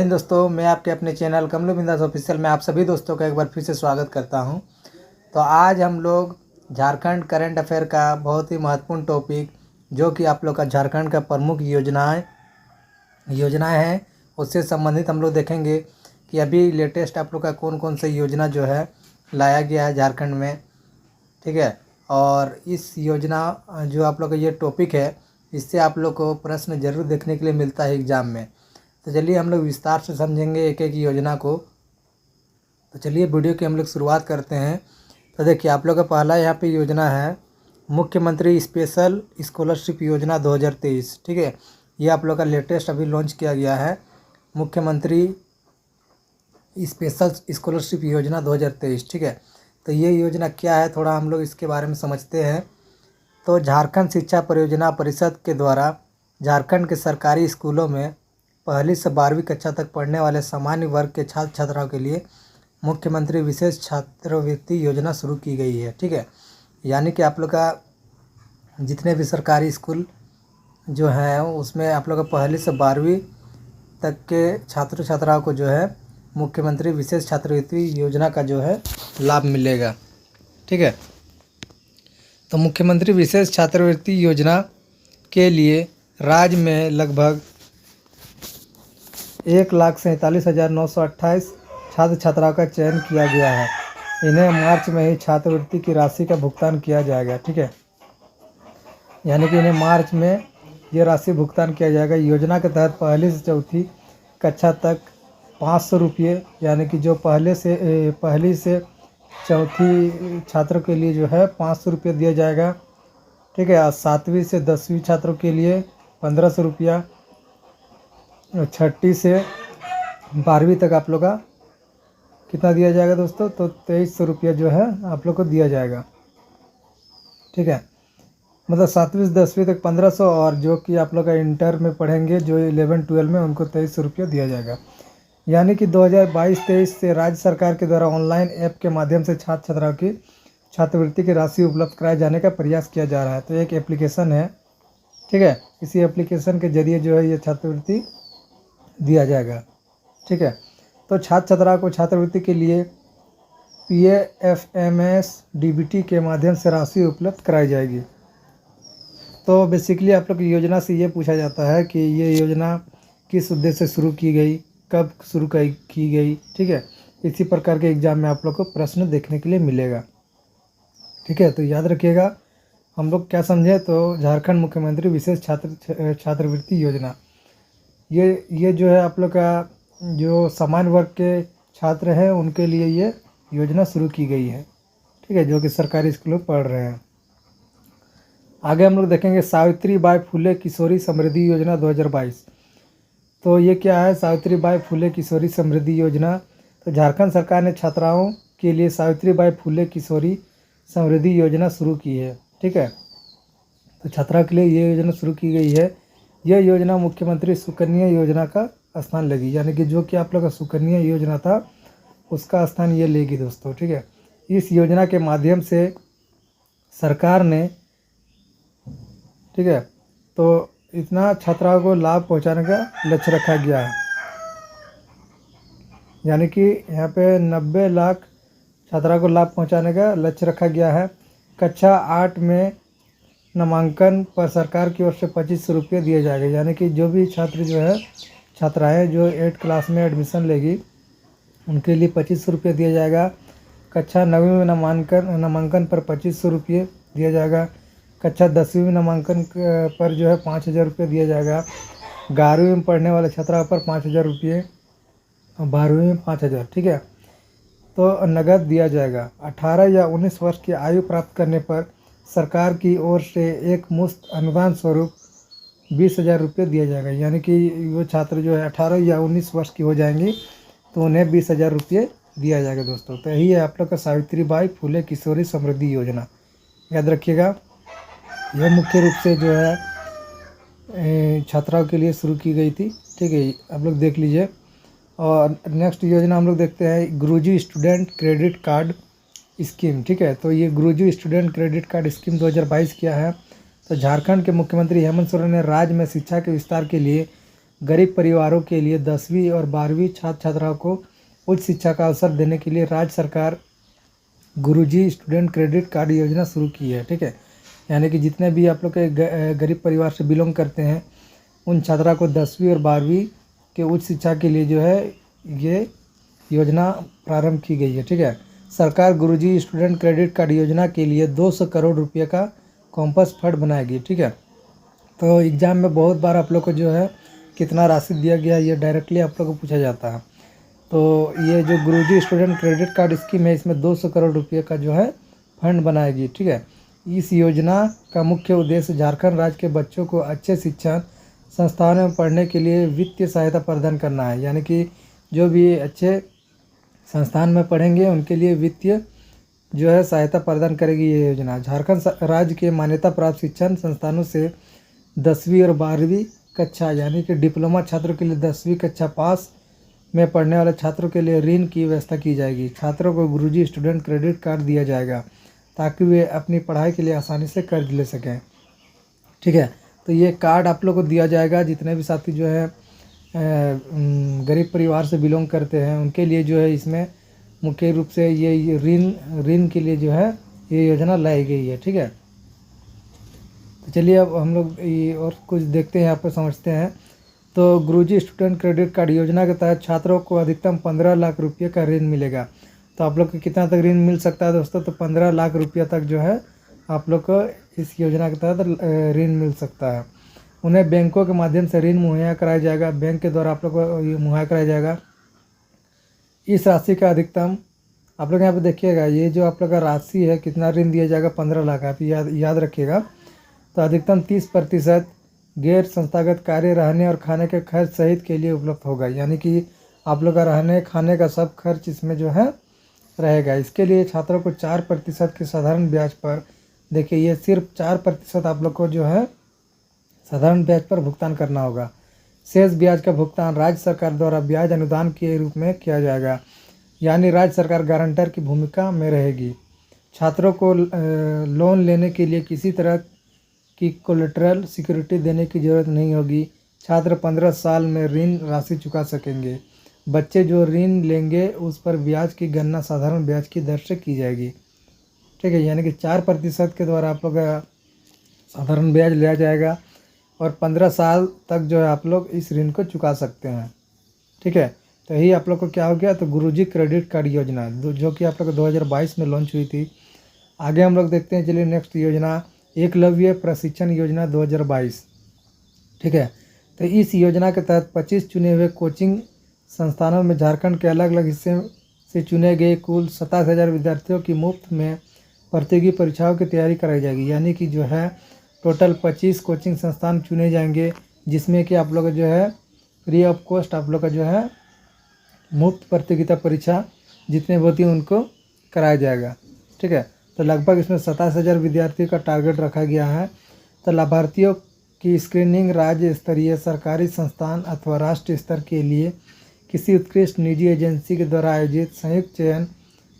दोस्तों, मैं आपके अपने चैनल कमलू बिंदास ऑफिशियल में आप सभी दोस्तों का एक बार फिर से स्वागत करता हूं। तो आज हम लोग झारखंड करंट अफेयर का बहुत ही महत्वपूर्ण टॉपिक, जो कि आप लोग का झारखंड का प्रमुख योजनाएं हैं, उससे संबंधित हम लोग देखेंगे कि अभी लेटेस्ट आप लोग का कौन कौन सी योजना जो है लाया गया है झारखंड में। ठीक है, और इस योजना जो आप लोग का ये टॉपिक है, इससे आप लोग को प्रश्न जरूर देखने के लिए मिलता है एग्ज़ाम में। तो चलिए हम लोग विस्तार से समझेंगे एक एक योजना को। तो चलिए वीडियो की हम लोग शुरुआत करते हैं। तो देखिए, आप लोग का पहला यहाँ पे योजना है मुख्यमंत्री स्पेशल स्कॉलरशिप योजना 2023। ठीक है, ये आप लोग का लेटेस्ट अभी लॉन्च किया गया है, मुख्यमंत्री स्पेशल स्कॉलरशिप योजना 2023। ठीक है, तो ये योजना क्या है, थोड़ा हम लोग इसके बारे में समझते हैं। तो झारखंड शिक्षा परियोजना परिषद के द्वारा झारखंड के सरकारी स्कूलों में पहली से 12वीं कक्षा तक पढ़ने वाले सामान्य वर्ग के छात्र छात्राओं के लिए मुख्यमंत्री विशेष छात्रवृत्ति योजना शुरू की गई है। ठीक है, यानी कि आप लोग का जितने भी सरकारी स्कूल जो हैं उसमें आप लोग का पहली से 12वीं तक के छात्र छात्राओं को जो है मुख्यमंत्री विशेष छात्रवृत्ति योजना का जो है लाभ मिलेगा। ठीक है, तो मुख्यमंत्री विशेष छात्रवृत्ति योजना के लिए राज्य में लगभग 1,47,928 छात्र छात्राओं का चयन किया गया है। इन्हें मार्च में ही छात्रवृत्ति की राशि का भुगतान किया जाएगा। ठीक है, यानी कि इन्हें मार्च में ये राशि भुगतान किया जाएगा। योजना के तहत पहली से चौथी कक्षा तक 500 रुपये, यानी कि जो पहली से चौथी छात्रों के लिए जो है 500 रुपये दिया जाएगा। ठीक है, और 7वीं से 10वीं छात्रों के लिए 1500 रुपया, छठी से 12वीं तक आप लोग का कितना दिया जाएगा दोस्तों, तो 2300 रुपया जो है आप लोग को दिया जाएगा। ठीक है, मतलब 7वीं से 10वीं तक 1500, और जो कि आप लोग का इंटर में पढ़ेंगे जो 11-12 में, उनको 2300 रुपया दिया जाएगा। यानी कि 2022-23 से राज्य सरकार के द्वारा ऑनलाइन ऐप के माध्यम से छात्र छात्राओं की छात्रवृत्ति की राशि उपलब्ध कराए जाने का प्रयास किया जा रहा है। तो एक एप्लीकेशन है, ठीक है, इसी एप्लीकेशन के जरिए जो है ये छात्रवृत्ति दिया जाएगा। ठीक है, तो छात्र छात्राओं को छात्रवृत्ति के लिए PAFMS DBT के माध्यम से राशि उपलब्ध कराई जाएगी। तो बेसिकली आप लोग की योजना से ये पूछा जाता है कि ये योजना किस उद्देश्य से शुरू की गई, कब शुरू की गई। ठीक है, इसी प्रकार के एग्जाम में आप लोग को प्रश्न देखने के लिए मिलेगा। ठीक है, तो याद रखिएगा, हम लोग क्या समझे, तो झारखंड मुख्यमंत्री विशेष छात्रवृत्ति योजना, ये जो है आप लोग का जो सामान्य वर्ग के छात्र हैं उनके लिए ये योजना शुरू की गई है। ठीक है, जो कि सरकारी स्कूलों में पढ़ रहे हैं। आगे हम लोग देखेंगे सावित्रीबाई फुले किशोरी समृद्धि योजना 2022। तो ये क्या है, सावित्रीबाई फुले किशोरी समृद्धि योजना। तो झारखंड सरकार ने छात्राओं के लिए सावित्रीबाई फुले किशोरी समृद्धि योजना शुरू की है। ठीक है, तो छात्राओं के लिए ये योजना शुरू की गई है। यह योजना मुख्यमंत्री सुकन्या योजना का स्थान लेगी, यानी कि जो कि आप लोग का सुकन्या योजना था उसका स्थान ये लेगी दोस्तों। ठीक है, इस योजना के माध्यम से सरकार ने, ठीक है, तो इतना छात्राओं को लाभ पहुंचाने का लक्ष्य रखा गया है। यानी कि यहाँ पे 90 लाख छात्राओं को लाभ पहुंचाने का लक्ष्य रखा गया है। कक्षा 8 में नामांकन पर सरकार की ओर से 2500 रुपये दिए जाएंगे। यानी कि जो भी छात्र जो है छात्राएँ जो 8 क्लास में एडमिशन लेगी उनके लिए 2500 रुपये दिया जाएगा। कक्षा 9वीं में नामांकन पर 2500 रुपये दिया जाएगा। कक्षा 10वीं में नामांकन पर जो है 5000 रुपये दिया जाएगा। 11वीं में पढ़ने वाले छात्राओं पर 5000 रुपये, और 12वीं में 5000। ठीक है, तो नगद दिया जाएगा। 18 या 19 वर्ष की आयु प्राप्त करने पर सरकार की ओर से एक मुफ्त अनुदान स्वरूप 20,000 रुपये दिया जाएगा। यानी कि वो छात्र जो है 18 या 19 वर्ष की हो जाएंगी तो उन्हें 20,000 रुपये दिया जाएगा दोस्तों। तो यही है आप लोग का सावित्रीबाई फुले किशोरी समृद्धि योजना, याद रखिएगा। यह मुख्य रूप से जो है छात्राओं के लिए शुरू की गई थी। ठीक है, आप लोग देख लीजिए। और नेक्स्ट योजना हम लोग देखते हैं गुरुजी स्टूडेंट क्रेडिट कार्ड स्कीम। ठीक है, तो ये गुरुजी स्टूडेंट क्रेडिट कार्ड स्कीम 2022 किया है। तो झारखंड के मुख्यमंत्री हेमंत सोरेन ने राज्य में शिक्षा के विस्तार के लिए गरीब परिवारों के लिए 10वीं और 12वीं छात्र छात्राओं को उच्च शिक्षा का अवसर देने के लिए राज्य सरकार गुरुजी स्टूडेंट क्रेडिट कार्ड योजना शुरू की है। ठीक है, यानी कि जितने भी आप लोग के गरीब परिवार से बिलोंग करते हैं उन छात्रा को 10वीं और 12वीं के उच्च शिक्षा के लिए जो है ये योजना प्रारंभ की गई है। ठीक है, सरकार गुरुजी स्टूडेंट क्रेडिट कार्ड योजना के लिए 200 करोड़ रुपये का कॉम्पस फंड बनाएगी। ठीक है, तो एग्ज़ाम में बहुत बार आप लोग को जो है कितना राशि दिया गया ये डायरेक्टली आप लोग को पूछा जाता है। तो ये जो गुरुजी स्टूडेंट क्रेडिट कार्ड स्कीम है इसमें 200 करोड़ रुपये का जो है फंड बनाएगी। ठीक है, इस योजना का मुख्य उद्देश्य झारखंड राज्य के बच्चों को अच्छे शिक्षण संस्थानों में पढ़ने के लिए वित्तीय सहायता प्रदान करना है। यानी कि जो भी अच्छे संस्थान में पढ़ेंगे उनके लिए वित्तीय जो है सहायता प्रदान करेगी ये योजना। झारखंड राज्य के मान्यता प्राप्त शिक्षण संस्थानों से 10वीं और 12वीं कक्षा यानी कि डिप्लोमा छात्रों के लिए 10वीं कक्षा पास में पढ़ने वाले छात्रों के लिए ऋण की व्यवस्था की जाएगी। छात्रों को गुरुजी स्टूडेंट क्रेडिट कार्ड दिया जाएगा ताकि वे अपनी पढ़ाई के लिए आसानी से कर्ज ले सकें। ठीक है, तो ये कार्ड आप लोग को दिया जाएगा जितने भी साथी जो है गरीब परिवार से बिलोंग करते हैं उनके लिए जो है इसमें मुख्य रूप से ये ऋण के लिए जो है ये योजना लाई गई है। ठीक है, तो चलिए अब हम लोग ये और कुछ देखते हैं, यहाँ पर समझते हैं। तो गुरुजी स्टूडेंट क्रेडिट कार्ड योजना के तहत छात्रों को अधिकतम 15 लाख रुपये का ऋण मिलेगा। तो आप लोग को कितना तक ऋण मिल सकता है दोस्तों? तो 15 लाख रुपया तक जो है आप लोग को इस योजना के तहत ऋण मिल सकता है। उन्हें बैंकों के माध्यम से ऋण मुहैया कराया जाएगा, बैंक के द्वारा आप लोग को ये मुहैया कराया जाएगा। इस राशि का अधिकतम आप लोग यहाँ पे देखिएगा, ये जो आप लोग का राशि है कितना ऋण दिया जाएगा 15 लाख, आप याद रखिएगा। तो अधिकतम 30% गैर संस्थागत कार्य, रहने और खाने के खर्च सहित के लिए उपलब्ध होगा। यानी कि आप लोग का रहने खाने का सब खर्च इसमें जो है रहेगा। इसके लिए छात्रों को 4% के साधारण ब्याज पर, देखिए ये सिर्फ 4% आप लोग को जो है साधारण ब्याज पर भुगतान करना होगा। शेष ब्याज का भुगतान राज्य सरकार द्वारा ब्याज अनुदान के रूप में किया जाएगा, यानी राज्य सरकार गारंटर की भूमिका में रहेगी। छात्रों को लोन लेने के लिए किसी तरह की कोलेटरल सिक्योरिटी देने की ज़रूरत नहीं होगी। छात्र 15 साल में ऋण राशि चुका सकेंगे। बच्चे जो ऋण लेंगे उस पर ब्याज की गणना साधारण ब्याज की दर से की जाएगी। ठीक है, यानी कि 4% के द्वारा आप लोग साधारण ब्याज लिया जाएगा और 15 साल तक जो है आप लोग इस ऋण को चुका सकते हैं। ठीक है, तो यही आप लोग को क्या हो गया, तो गुरुजी क्रेडिट कार्ड योजना जो कि आप लोग को 2022 में लॉन्च हुई थी। आगे हम लोग देखते हैं, चलिए नेक्स्ट योजना एकलव्य प्रशिक्षण योजना 2022। ठीक है, तो इस योजना के तहत 25 चुने हुए कोचिंग संस्थानों में झारखंड के अलग अलग हिस्से से चुने गए कुल 27,000 विद्यार्थियों की मुफ्त में प्रतियोगी परीक्षाओं की तैयारी कराई जाएगी। यानी कि जो है टोटल 25 कोचिंग संस्थान चुने जाएंगे जिसमें कि आप लोग जो है फ्री ऑफ कॉस्ट आप लोग का जो है मुफ्त प्रतियोगिता परीक्षा जितने होती हैं उनको कराया जाएगा। ठीक है, तो लगभग इसमें 27,000 विद्यार्थियों का टारगेट रखा गया है। तो लाभार्थियों की स्क्रीनिंग राज्य स्तरीय सरकारी संस्थान अथवा राष्ट्रीय स्तर के लिए किसी उत्कृष्ट निजी एजेंसी के द्वारा आयोजित संयुक्त चयन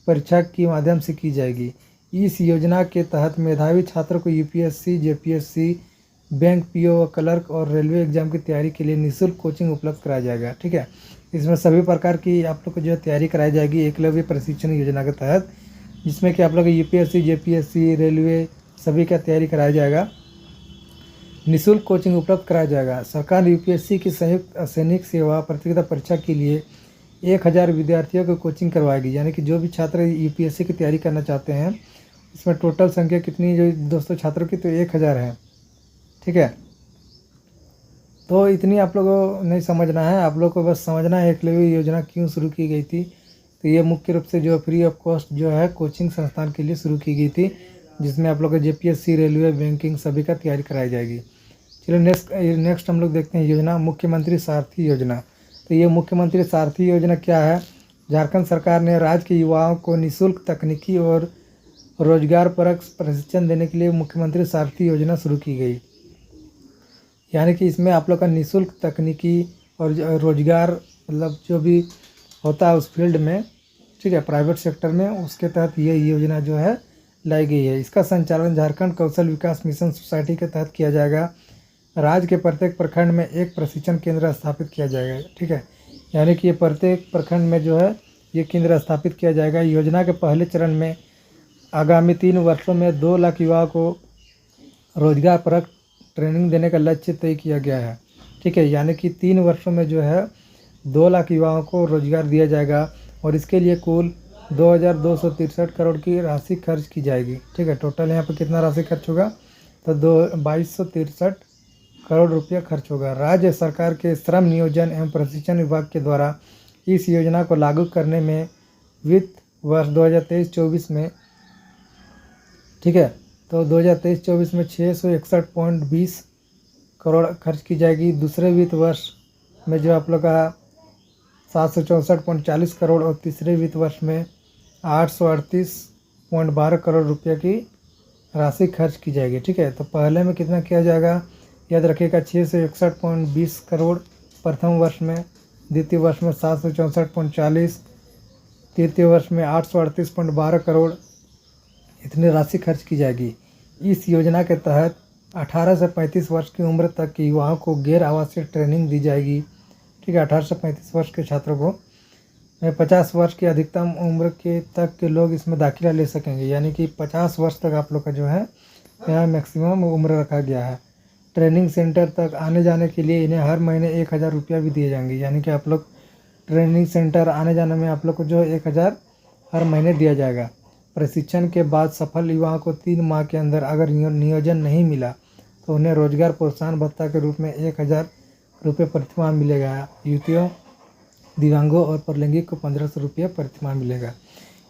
परीक्षा के माध्यम से की जाएगी। इस योजना के तहत मेधावी छात्रों को UPSC, JPSC, bank, PO, clerk और रेलवे एग्जाम की तैयारी के लिए निःशुल्क कोचिंग उपलब्ध कराया जाएगा। ठीक है, इसमें सभी प्रकार की आप लोग को जो है तैयारी कराई जाएगी एकलव्य प्रशिक्षण योजना के तहत, जिसमें कि आप लोग यूपीएससी, जेपीएससी, रेलवे सभी का तैयारी कराया जाएगा। निःशुल्क कोचिंग उपलब्ध कराया जाएगा। सरकार यूपीएससी की संयुक्त सैनिक सेवा प्रतियोगिता परीक्षा के लिए 1000 विद्यार्थियों को कोचिंग करवाएगी। यानी कि जो भी छात्र यूपीएससी की तैयारी करना चाहते हैं इसमें टोटल संख्या कितनी जो दोस्तों छात्रों की, तो 1000 है। ठीक है, तो इतनी आप लोगों को नहीं समझना है, आप लोग को बस समझना है एकलव्य योजना क्यों शुरू की गई थी। तो ये मुख्य रूप से जो फ्री ऑफ कॉस्ट जो है कोचिंग संस्थान के लिए शुरू की गई थी, जिसमें आप लोग को जेपीएससी, रेलवे, बैंकिंग सभी का तैयारी कराई जाएगी। चलिए नेक्स्ट हम लोग देखते हैं योजना मुख्यमंत्री सारथी योजना। तो ये मुख्यमंत्री सारथी योजना क्या है? झारखंड सरकार ने राज्य के युवाओं को निःशुल्क तकनीकी और रोजगार परक प्रशिक्षण देने के लिए मुख्यमंत्री सारथी योजना शुरू की गई। यानी कि इसमें आप लोग का निःशुल्क तकनीकी और रोजगार मतलब जो भी होता है उस फील्ड में, ठीक है, प्राइवेट सेक्टर में, उसके तहत ये योजना जो है लाई गई है। इसका संचालन झारखंड कौशल विकास मिशन सोसाइटी के तहत किया जाएगा। राज्य के प्रत्येक प्रखंड में एक प्रशिक्षण केंद्र स्थापित किया जाएगा। ठीक है, यानी कि ये प्रत्येक प्रखंड में जो है ये केंद्र स्थापित किया जाएगा। योजना के पहले चरण में आगामी 3 वर्षों में 2 लाख युवाओं को रोजगार परक ट्रेनिंग देने का लक्ष्य तय किया गया है। ठीक है, यानी कि 3 वर्षों में जो है 2 लाख युवाओं को रोजगार दिया जाएगा और इसके लिए कुल 2263 करोड़ की राशि खर्च की जाएगी। ठीक है, टोटल यहाँ पर कितना राशि खर्च होगा तो 2263 करोड़ रुपया खर्च होगा। राज्य सरकार के श्रम नियोजन एवं प्रशिक्षण विभाग के द्वारा इस योजना को लागू करने में वित्त वर्ष 2023-24 में, ठीक है, तो 2023-24 में 661.20 करोड़ खर्च की जाएगी। दूसरे वित्त वर्ष में जो आप लोग का 764.40 करोड़ और तीसरे वित्त वर्ष में 838.12 करोड़ रुपये की राशि खर्च की जाएगी। ठीक है, तो पहले में कितना किया जाएगा याद रखिएगा, 661.20 करोड़ प्रथम वर्ष में, द्वितीय वर्ष में 764.40, तृतीय वर्ष में 838.12 करोड़ इतनी राशि खर्च की जाएगी। इस योजना के तहत 18 से 35 वर्ष की उम्र तक के युवाओं को गैर आवासीय ट्रेनिंग दी जाएगी। ठीक है, 18 से 35 वर्ष के छात्रों को 50 वर्ष की अधिकतम उम्र के तक के लोग इसमें दाखिला ले सकेंगे, यानी कि 50 वर्ष तक आप लोग का जो है यहाँ मैक्सिमम उम्र रखा गया है। ट्रेनिंग सेंटर तक आने जाने के लिए इन्हें हर महीने 1000 रुपया भी दिए जाएंगे, यानी कि आप लोग ट्रेनिंग सेंटर आने जाने में आप लोग को जो 1000 हर महीने दिया जाएगा। प्रशिक्षण के बाद सफल युवाओं को 3 माह के अंदर अगर नियोजन नहीं मिला तो उन्हें रोजगार प्रोत्साहन भत्ता के रूप में 1000 रुपये प्रतिमाह मिलेगा। युवतियों, दिव्यांगों और परलैंगिक को 1500 रुपये प्रतिमाह मिलेगा।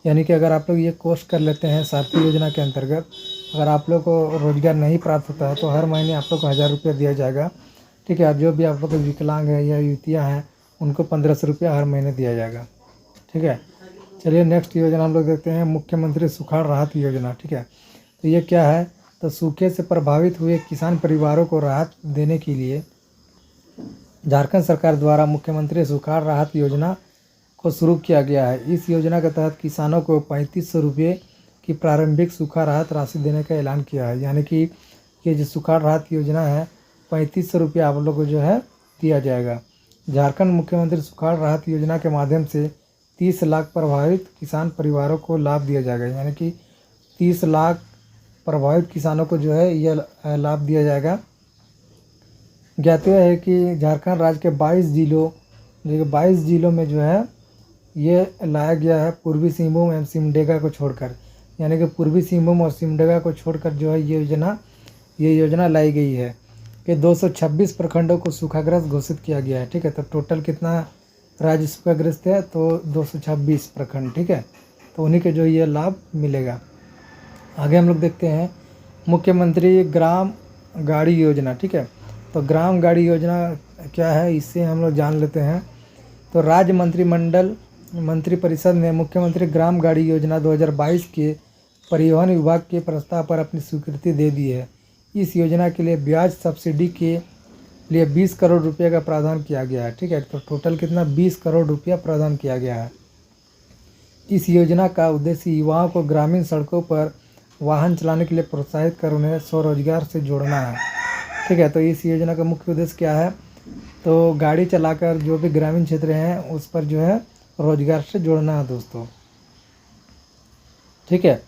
यानी कि अगर आप लोग ये कोर्स कर लेते हैं सारथी योजना के अंतर्गत, अगर आप लोग को रोजगार नहीं प्राप्त होता है तो हर महीने आप लोग को 1000 रुपये दिया जाएगा। ठीक है, और जो भी आप लोग विकलांग हैं या युवतियाँ हैं उनको 1500 रुपया हर महीने दिया जाएगा। ठीक है, चलिए नेक्स्ट योजना हम लोग देखते हैं, मुख्यमंत्री सुखाड़ राहत योजना। ठीक है, तो ये क्या है, तो सूखे से प्रभावित हुए किसान परिवारों को राहत देने के लिए झारखंड सरकार द्वारा मुख्यमंत्री सुखाड़ राहत योजना को शुरू किया गया है। इस योजना के तहत किसानों को 3500 रुपये की प्रारंभिक सूखा राहत राशि देने का ऐलान किया है। यानी कि ये जो सुखाड़ राहत योजना है 3500 रुपये आप लोग को जो है दिया जाएगा। झारखंड मुख्यमंत्री सुखाड़ राहत योजना के माध्यम से 30 लाख प्रभावित किसान परिवारों को लाभ दिया जाएगा। यानी कि 30 लाख प्रभावित किसानों को जो है यह लाभ दिया जाएगा। ज्ञातव्य है कि झारखंड राज्य के 22 जिलों में जो है ये लाया गया है पूर्वी सिंहभूम एवं सिमडेगा को छोड़कर। यानी कि पूर्वी सिंहभूम और सिमडेगा को छोड़कर जो है ये योजना लाई गई है कि 226 प्रखंडों को सूखाग्रस्त घोषित किया गया है। ठीक है, तो टोटल कितना राज्य सूखाग्रस्त है तो 226 प्रखंड। ठीक है, तो उन्हीं के जो ये लाभ मिलेगा। आगे हम लोग देखते हैं मुख्यमंत्री ग्राम गाड़ी योजना। ठीक है, तो ग्राम गाड़ी योजना क्या है इससे हम लोग जान लेते हैं। तो राज्य मंत्रिपरिषद ने मुख्यमंत्री ग्राम गाड़ी योजना 2022 के परिवहन विभाग के प्रस्ताव पर अपनी स्वीकृति दे दी है। इस योजना के लिए ब्याज सब्सिडी के लिए 20 करोड़ रुपये का प्रावधान किया गया है। ठीक है, तो टोटल कितना 20 करोड़ रुपया प्रावधान किया गया है। इस योजना का उद्देश्य युवाओं को ग्रामीण सड़कों पर वाहन चलाने के लिए प्रोत्साहित कर उन्हें स्वरोजगार से जोड़ना है। ठीक है, तो इस योजना का मुख्य उद्देश्य क्या है, तो गाड़ी चलाकर जो भी ग्रामीण क्षेत्र हैं उस पर जो है रोजगार से जोड़ना है दोस्तों। ठीक है,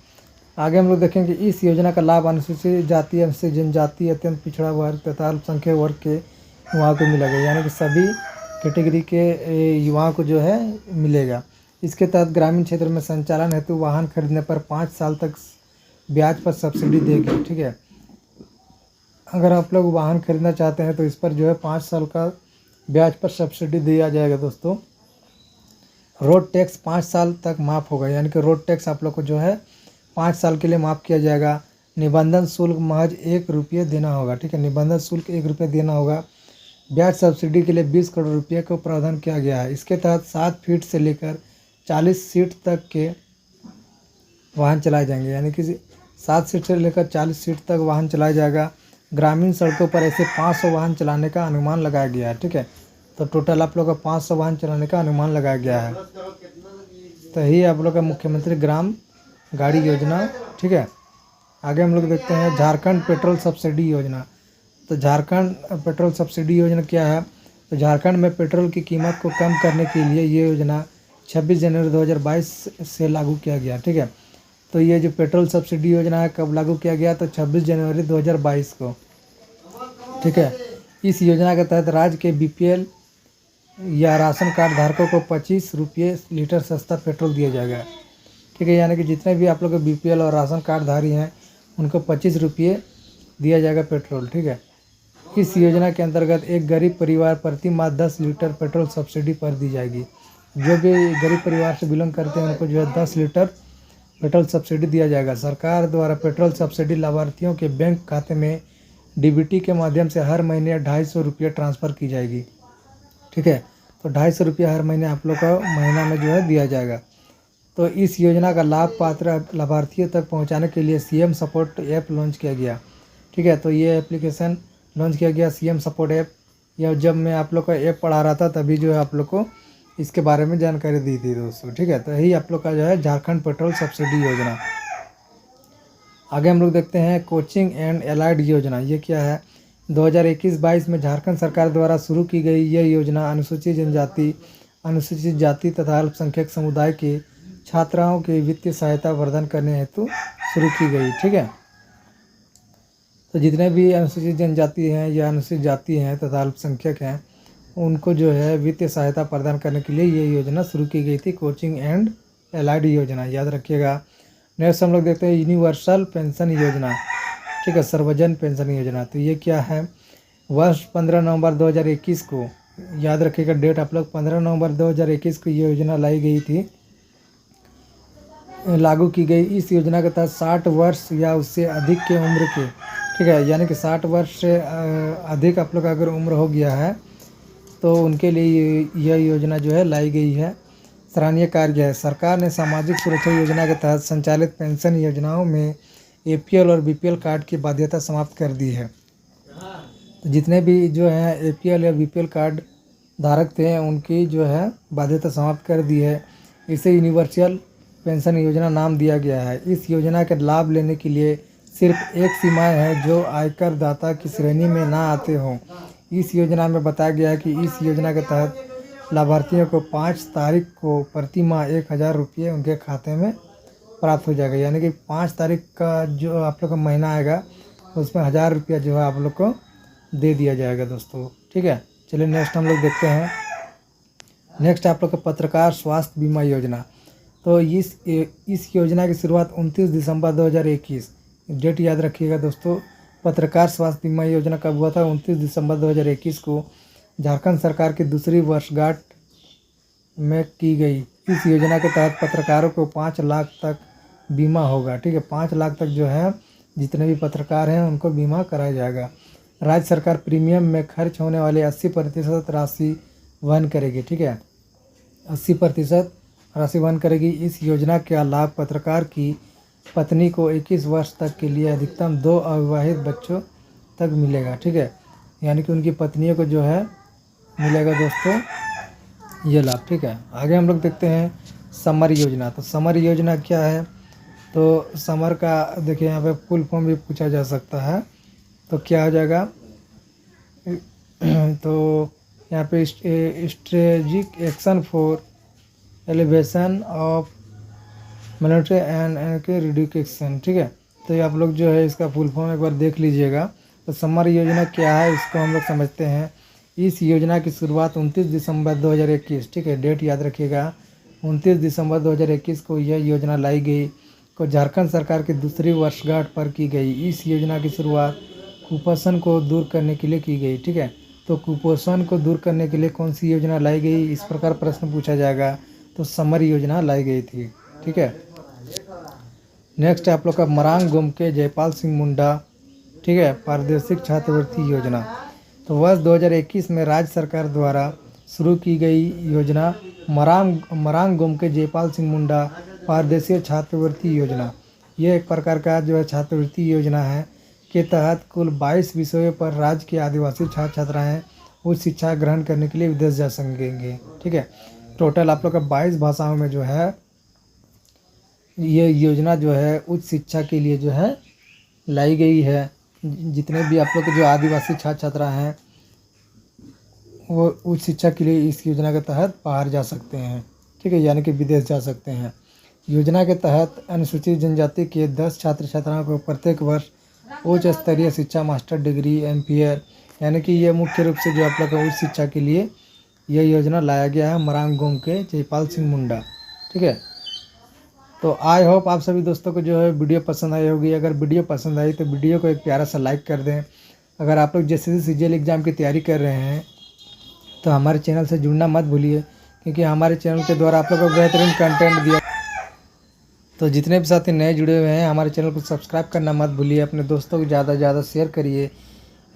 आगे हम लोग देखेंगे इस योजना का लाभ अनुसूचित जाति, अनुसूचित जनजाति, अत्यंत पिछड़ा वर्ग तथा अल्पसंख्यक वर्ग के युवाओं को मिलेगा। यानी कि सभी कैटेगरी के युवाओं को जो है मिलेगा। इसके तहत ग्रामीण क्षेत्र में संचालन हेतु वाहन खरीदने पर 5 साल तक ब्याज पर सब्सिडी देगी। ठीक है, अगर आप लोग वाहन खरीदना चाहते हैं तो इस पर जो है 5 साल का ब्याज पर सब्सिडी दिया जाएगा दोस्तों। रोड टैक्स 5 साल तक माफ़ होगा, यानी कि रोड टैक्स आप लोग को जो है 5 साल के लिए माफ़ किया जाएगा। निबंधन शुल्क महज 1 रुपये देना होगा। ठीक है, निबंधन शुल्क 1 रुपये देना होगा। ब्याज सब्सिडी के लिए 20 करोड़ रुपये को प्रावधान किया गया है। इसके तहत 7 फीट से लेकर 40 सीट तक के वाहन चलाए जाएंगे, यानी कि 7 सीट से लेकर 40 सीट तक वाहन चलाया जाएगा। ग्रामीण सड़कों पर ऐसे 500 वाहन चलाने का अनुमान लगाया गया है। ठीक है, तो टोटल आप लोग का 500 वाहन चलाने का अनुमान लगाया गया है। तो यही आप लोग का मुख्यमंत्री ग्राम गाड़ी योजना। ठीक है, आगे हम लोग देखते हैं झारखंड पेट्रोल सब्सिडी योजना। तो झारखंड पेट्रोल सब्सिडी योजना क्या है? तो झारखंड में पेट्रोल की कीमत को कम करने के लिए ये योजना 26 जनवरी 2022 से लागू किया गया। ठीक है, तो ये जो पेट्रोल सब्सिडी योजना है कब लागू किया गया? तो 26 जनवरी 2022 को। ठीक है, इस योजना के तहत राज्य के बीपीएल या राशन कार्ड धारकों को 25 रुपये लीटर सस्ता पेट्रोल दिया जाएगा। ठीक है, यानी कि जितने भी आप लोग के बीपीएल और राशन कार्ड धारी हैं उनको 25 रुपये दिया जाएगा पेट्रोल। ठीक है, इस योजना के अंतर्गत एक गरीब परिवार प्रति माह 10 लीटर पेट्रोल सब्सिडी पर दी जाएगी। जो भी गरीब परिवार से बिलोंग करते हैं उनको जो है 10 लीटर पेट्रोल सब्सिडी दिया जाएगा। सरकार द्वारा पेट्रोल सब्सिडी लाभार्थियों के बैंक खाते में डीबीटी के माध्यम से हर महीने 250 रुपये ट्रांसफ़र की जाएगी। ठीक है, तो 250 रुपये हर महीने आप लोग को महीना में जो है दिया जाएगा। तो इस योजना का लाभ पात्र लाभार्थियों तक पहुंचाने के लिए सीएम सपोर्ट ऐप लॉन्च किया गया। ठीक है, तो ये एप्लीकेशन लॉन्च किया गया सीएम सपोर्ट ऐप। यह जब मैं आप लोग का ऐप पढ़ा रहा था तभी जो है आप लोग को इसके बारे में जानकारी दी थी दोस्तों। ठीक है, तो यही आप लोग का जो है झारखंड पेट्रोल सब्सिडी योजना। आगे हम लोग देखते हैं कोचिंग एंड एलाइड योजना। ये क्या है? 2021-22 में झारखंड सरकार द्वारा शुरू की गई यह योजना अनुसूचित जनजाति, अनुसूचित जाति तथा अल्पसंख्यक समुदाय के छात्राओं की वित्तीय सहायता प्रदान करने हेतु शुरू की गई। ठीक है, तो जितने भी अनुसूचित जनजाति हैं या अनुसूचित जाति हैं तथा अल्पसंख्यक हैं उनको जो है वित्तीय सहायता प्रदान करने के लिए ये योजना शुरू की गई थी, कोचिंग एंड एलाइड योजना, याद रखिएगा। नेक्स्ट हम लोग देखते हैं यूनिवर्सल पेंशन योजना। ठीक है, सर्वजन पेंशन योजना। तो ये क्या है? वर्ष 15 नवंबर 2021 को, याद रखिएगा डेट आप लोग, 15 नवंबर 2021 को ये योजना लाई गई थी, लागू की गई। इस योजना के तहत 60 वर्ष या उससे अधिक के उम्र के, ठीक है, यानी कि 60 वर्ष से अधिक आप लोग का अगर उम्र हो गया है तो उनके लिए यह योजना जो है लाई गई है। सराहनीय कार्य है। सरकार ने सामाजिक सुरक्षा योजना के तहत संचालित पेंशन योजनाओं में एपीएल और बीपीएल कार्ड की बाध्यता समाप्त कर दी है। तो जितने भी जो है एपीएल या बीपीएल कार्ड धारक थे उनकी जो है बाध्यता समाप्त कर दी है। इसे यूनिवर्सल पेंशन योजना नाम दिया गया है। इस योजना के लाभ लेने के लिए सिर्फ एक सीमा है जो आयकर दाता की श्रेणी में ना आते हों। इस योजना में बताया गया है कि इस योजना के तहत लाभार्थियों को 5 तारीख को प्रति माह 1000 रुपये उनके खाते में प्राप्त हो जाएगा। यानी कि 5 तारीख का जो आप लोग का महीना आएगा उसमें 1000 रुपया जो है आप लोग को दे दिया जाएगा दोस्तों। ठीक है, चलिए नेक्स्ट हम लोग देखते हैं। नेक्स्ट आप लोग का पत्रकार स्वास्थ्य बीमा योजना। तो इस योजना की शुरुआत 29 दिसंबर 2021, डेट याद रखिएगा दोस्तों। पत्रकार स्वास्थ्य बीमा योजना कब हुआ था? 29 दिसंबर 2021 को झारखंड सरकार की दूसरी वर्षगांठ में की गई। इस योजना के तहत पत्रकारों को 5 लाख तक बीमा होगा। ठीक है, 5 लाख तक जो है जितने भी पत्रकार हैं उनको बीमा कराया जाएगा। राज्य सरकार प्रीमियम में खर्च होने वाले 80% राशि वहन करेगी। ठीक है, 80% राशि वहन करेगी। इस योजना का लाभ पत्रकार की पत्नी को 21 वर्ष तक के लिए अधिकतम 2 अविवाहित बच्चों तक मिलेगा। ठीक है, यानी कि उनकी पत्नियों को जो है मिलेगा दोस्तों ये लाभ। ठीक है, आगे हम लोग देखते हैं समर योजना। तो समर योजना क्या है? तो समर का देखिए यहाँ पे फुल फॉर्म भी पूछा जा सकता है। तो क्या हो जाएगा? तो यहाँ पे strategic action for elevation of military and के रिड्यूकेशन। ठीक है, तो ये आप लोग जो है इसका फुल फॉर्म एक बार देख लीजिएगा। तो समर योजना क्या है इसको हम लोग समझते हैं। इस योजना की शुरुआत 29 दिसंबर 2021, ठीक है, डेट याद रखिएगा, 29 दिसंबर 2021 को यह योजना लाई गई को झारखंड सरकार की दूसरी वर्षगांठ पर की गई। इस योजना की शुरुआत कुपोषण को दूर करने के लिए की गई। ठीक है, तो कुपोषण को दूर करने के लिए कौन सी योजना लाई गई, इस प्रकार प्रश्न पूछा जाएगा। तो समर योजना लाई गई थी। ठीक है, नेक्स्ट आप लोग का मरांग गोमके जयपाल सिंह मुंडा, ठीक है, पारदर्शिक छात्रवृत्ति योजना। तो वर्ष 2021 में राज्य सरकार द्वारा शुरू की गई योजना मरांग गोमके जयपाल सिंह मुंडा पारदर्शिक छात्रवृत्ति योजना। ये एक प्रकार का जो है छात्रवृत्ति योजना है के तहत कुल 22 विषयों पर राज्य के आदिवासी छात्र छात्राएँ उच्च शिक्षा ग्रहण करने के लिए विदेश जा सकेंगे। ठीक है, टोटल आप लोग का 22 भाषाओं में जो है ये योजना जो है उच्च शिक्षा के लिए जो है लाई गई है। जितने भी आप लोग के जो आदिवासी छात्र छात्रा हैं वो उच्च शिक्षा के लिए इस योजना के तहत बाहर जा सकते हैं, ठीक है, यानी कि विदेश जा सकते हैं। योजना के तहत अनुसूचित जनजाति के 10 छात्र छात्राओं को प्रत्येक वर्ष उच्च स्तरीय शिक्षा मास्टर डिग्री MPhil, यानी कि ये मुख्य रूप से जो आप लोग का उच्च शिक्षा के लिए यह योजना लाया गया है मरांगगोम के जयपाल सिंह मुंडा, ठीक है। तो आई होप आप सभी दोस्तों को जो है वीडियो पसंद आई होगी। अगर वीडियो पसंद आई तो वीडियो को एक प्यारा सा लाइक कर दें। अगर आप लोग जैसे CGL एग्ज़ाम की तैयारी कर रहे हैं तो हमारे चैनल से जुड़ना मत भूलिए, क्योंकि हमारे चैनल के द्वारा आप लोग को बेहतरीन कंटेंट दिया। तो जितने भी साथी नए जुड़े हुए हैं हमारे चैनल को सब्सक्राइब करना मत भूलिए, अपने दोस्तों को ज़्यादा से ज़्यादा शेयर करिए।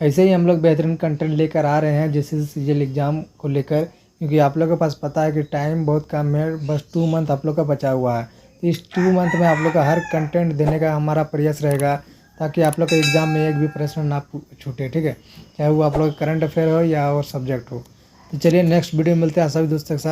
ऐसे ही हम लोग बेहतरीन कंटेंट लेकर आ रहे हैं जैसे CGL एग्ज़ाम को लेकर, क्योंकि आप लोगों के पास पता है कि टाइम बहुत कम है, बस 2 मंथ आप लोग का बचा हुआ है। तो इस 2 मंथ में आप लोग का हर कंटेंट देने का हमारा प्रयास रहेगा, ताकि आप लोग के एग्ज़ाम में एक भी प्रश्न ना छूटे, ठीक है, चाहे वो आप लोग करंट अफेयर हो या और सब्जेक्ट हो। तो चलिए नेक्स्ट वीडियो में मिलते हैं सभी दोस्तों के साथ।